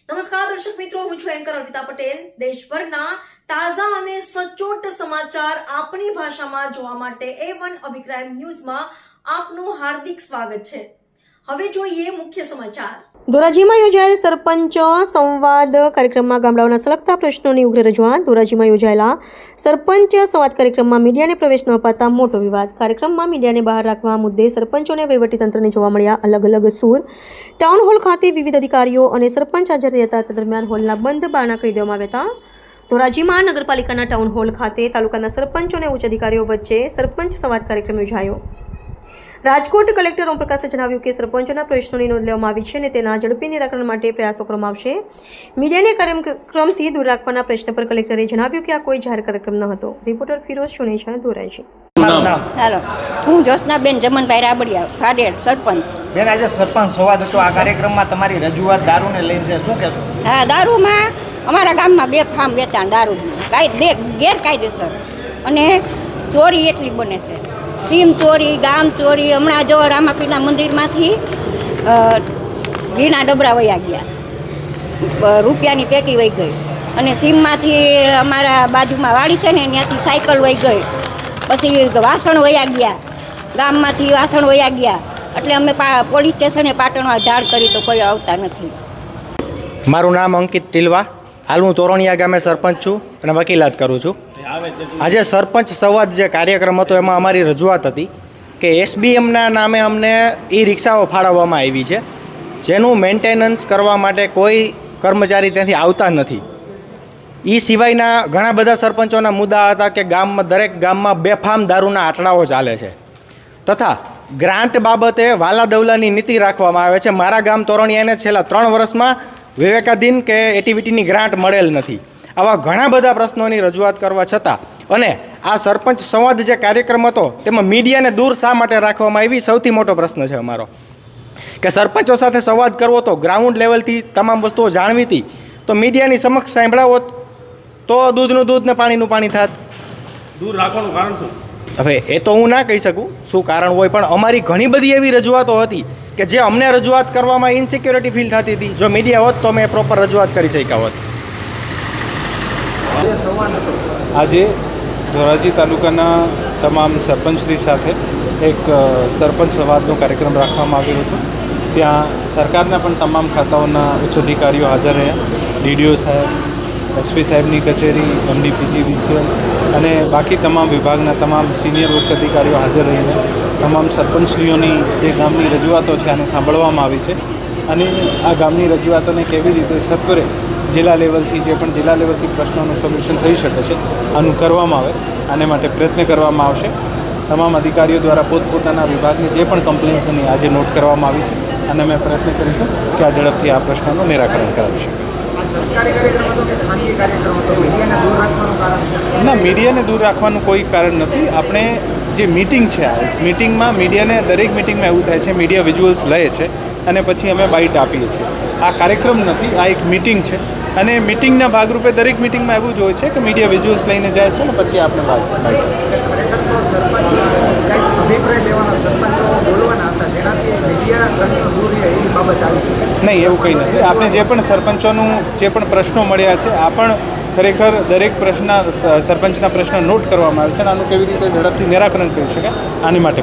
નમસ્કાર દર્શક મિત્રો, હું છું એન્કર અર્પિતા પટેલ। દેશભરના તાજા અને સચોટ સમાચાર આપણી ભાષામાં જોવા માટે A1 અભિપ્રાય ન્યૂઝમાં આપનું હાર્દિક સ્વાગત છે। હવે જોઈએ મુખ્ય સમાચાર। ધોરાજીમાં યોજાયેલ સરપંચ સંવાદ કાર્યક્રમમાં ગામડાઓના સળગતા પ્રશ્નોની ઉગ્ર રજૂઆત। ધોરાજીમાં યોજાયેલા સરપંચ સંવાદ કાર્યક્રમમાં મીડિયાને પ્રવેશ ન અપાતા મોટો વિવાદ। કાર્યક્રમમાં મીડિયાને બહાર રાખવા મુદ્દે સરપંચોને વહીવટીતંત્રને જોવા મળ્યા અલગ અલગ સૂર। ટાઉન હોલ ખાતે વિવિધ અધિકારીઓ અને સરપંચ હાજર રહ્યા હતા। તે દરમિયાન હોલના બંધ બારણા કરી દેવામાં આવ્યા હતા। ધોરાજીમાં નગરપાલિકાના ટાઉન હોલ ખાતે તાલુકાના સરપંચો અને ઉચ્ચ અધિકારીઓ વચ્ચે સરપંચ સંવાદ કાર્યક્રમ યોજાયો। રાજકોટ કલેક્ટર ઓમપ્રકાશે જણાવ્યું કે સરપંચોના પ્રશ્નોની નોંધ લેવામાં આવી છે અને તેના ઝડપી નિરાકરણ માટે પ્રયાસો કરવામાં આવશે। મીડિયાને કાર્યક્રમથી દૂર રાખવાના પ્રશ્ન પર કલેક્ટરે જણાવ્યું કે આ કોઈ જાહેર કાર્યક્રમ ન હતો। રિપોર્ટર ફિરોઝ સુનેજા, ધોરાજી। હાલો, હું જોશનાબેન જમનભાઈ રાબડિયા, ફાડેડ સરપંચ। બેન, આજે સરપંચ સંવાદ હતો, આ કાર્યક્રમમાં તમારી રજૂઆત દારૂને લઈને છે, શું કહેશો? હા, દારૂમાં અમારા ગામમાં બે ફાર્મ વેચાણ દારૂ ગેરકાયદેસર અને ચોરી એટલી બને છે, સીમ ચોરી, ગામ ચોરી। હમણાં જો રામાપીરના મંદિરમાંથી ઘીના ડબરા વયા ગયા, રૂપિયાની પેટી વહી ગઈ, અને સીમમાંથી અમારા બાજુમાં વાડી છે ને ત્યાંથી સાયકલ વહી ગઈ, પછી વાસણ વયા ગયા, ગામમાંથી વાસણ વયા ગયા। એટલે અમે પોલીસ સ્ટેશને પાટણમાં જાણ કરી તો કોઈ આવતા નથી। મારું નામ અંકિત ટીલવા, હાલ હું તોરણિયા ગામે સરપંચ છું અને વકીલાત કરું છું। આજે સરપંચ સંવાદ જે કાર્યક્રમ હતો એમાં અમારી રજૂઆત હતી કે SBMના નામે અમને રિક્ષાઓ ફાળવવામાં આવી છે, જેનું મેન્ટેનન્સ કરવા માટે કોઈ કર્મચારી ત્યાંથી આવતા નથી। એ સિવાયના ઘણા બધા સરપંચોના મુદ્દા હતા કે દરેક ગામમાં બેફામ દારૂના આટલાઓ ચાલે છે, તથા ગ્રાન્ટ બાબતે વાલાદવલાની નીતિ રાખવામાં આવે છે। મારા ગામ તોરણિયાને છેલ્લા 3 વર્ષમાં વિવેકાધીન કે એટીવીટીની ગ્રાન્ટ મળેલ નથી। આવા ઘણા બધા પ્રશ્નોની રજૂઆત કરવા છતાં અને આ સરપંચ સંવાદ જે કાર્યક્રમ હતો તેમાં મીડિયાને દૂર શા માટે રાખવામાં આવી, સૌથી મોટો પ્રશ્ન છે અમારો કે સરપંચો સાથે સંવાદ કરવો તો ગ્રાઉન્ડ લેવલથી તમામ વસ્તુઓ જાણવી હતી તો મીડિયાની સમક્ષ સાંભળાવો તો દૂધનું દૂધ ને પાણીનું પાણી થાત। દૂર રાખવાનું કારણ શું? હવે એ તો હું ના કહી શકું શું કારણ હોય, પણ અમારી ઘણી બધી એવી રજૂઆતો હતી કે જે અમને રજૂઆત કરવામાં ઇનસિક્યોરિટી ફીલ થતી હતી। જો મીડિયા હોત તો અમે પ્રોપર રજૂઆત કરી શક્યા હોત। આજે ધોરાજી તાલુકાના તમામ સરપંચશ્રી સાથે એક સરપંચ સંવાદનો કાર્યક્રમ રાખવામાં આવ્યો હતો। ત્યાં સરકારના પણ તમામ ખાતાઓના ઉચ્ચ અધિકારીઓ હાજર રહ્યા, DDO સાહેબ, SP સાહેબની કચેરી, MD PGDCL અને બાકી તમામ વિભાગના તમામ સિનિયર ઉચ્ચ અધિકારીઓ હાજર રહીને તમામ સરપંચશ્રીઓની જે ગામની રજૂઆતો છે આને સાંભળવામાં આવી છે અને આ ગામની રજૂઆતોને કેવી રીતે સત્વરે જિલ્લા લેવલથી જે પણ જિલ્લા લેવલથી પ્રશ્નોનું સોલ્યુશન થઈ શકે છે આનું કરવામાં આવે, આને માટે પ્રયત્ન કરવામાં આવશે। તમામ અધિકારીઓ દ્વારા પોતપોતાના વિભાગની જે પણ કમ્પ્લેન્સ એની આજે નોટ કરવામાં આવી છે અને અમે પ્રયત્ન કરીશું કે આ ઝડપથી આ પ્રશ્નોનું નિરાકરણ કરાવી શકીએ। ના, મીડિયાને દૂર રાખવાનું કોઈ કારણ નથી। આપણે જે મિટિંગ છે આ મિટિંગમાં મીડિયાને દરેક મિટિંગમાં એવું થાય છે મીડિયા વિઝ્યુઅલ્સ લે છે અને પછી અમે બાઇટ આપીએ છીએ। આ કાર્યક્રમ નથી, આ એક મિટિંગ છે અને મિટિંગના ભાગરૂપે દરેક મિટિંગમાં એવું જ હોય છે કે મીડિયા વિઝ્યુઅલ્સ લઈને જાય છે ને પછી આપણે બાઇટ નહીં, એવું કંઈ નથી। આપણે જે પણ સરપંચોનું જે પણ પ્રશ્નો મળ્યા છે આ પણ ખરેખર દરેક સરપંચના પ્રશ્ન નોટ કરવામાં આવે છે અને આનું કેવી રીતે ઝડપથી નિરાકરણ કરી શકાય આની માટે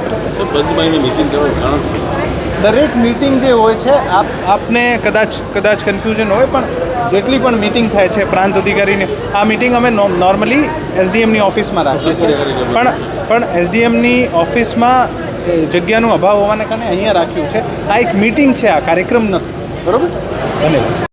દરેક મિટિંગ જે હોય છે આપને કદાચ કન્ફ્યુઝન હોય, પણ જેટલી પણ મિટિંગ થાય છે પ્રાંત અધિકારીની, આ મિટિંગ અમે નોર્મલી SDMની ઓફિસમાં રાખીએ છીએ, પણ SDMની ઓફિસમાં જગ્યાનો અભાવ હોવાને કારણે અહીંયા રાખ્યું છે। આ એક મિટિંગ છે, આ કાર્યક્રમ નથી, બરાબર? ધન્યવાદ।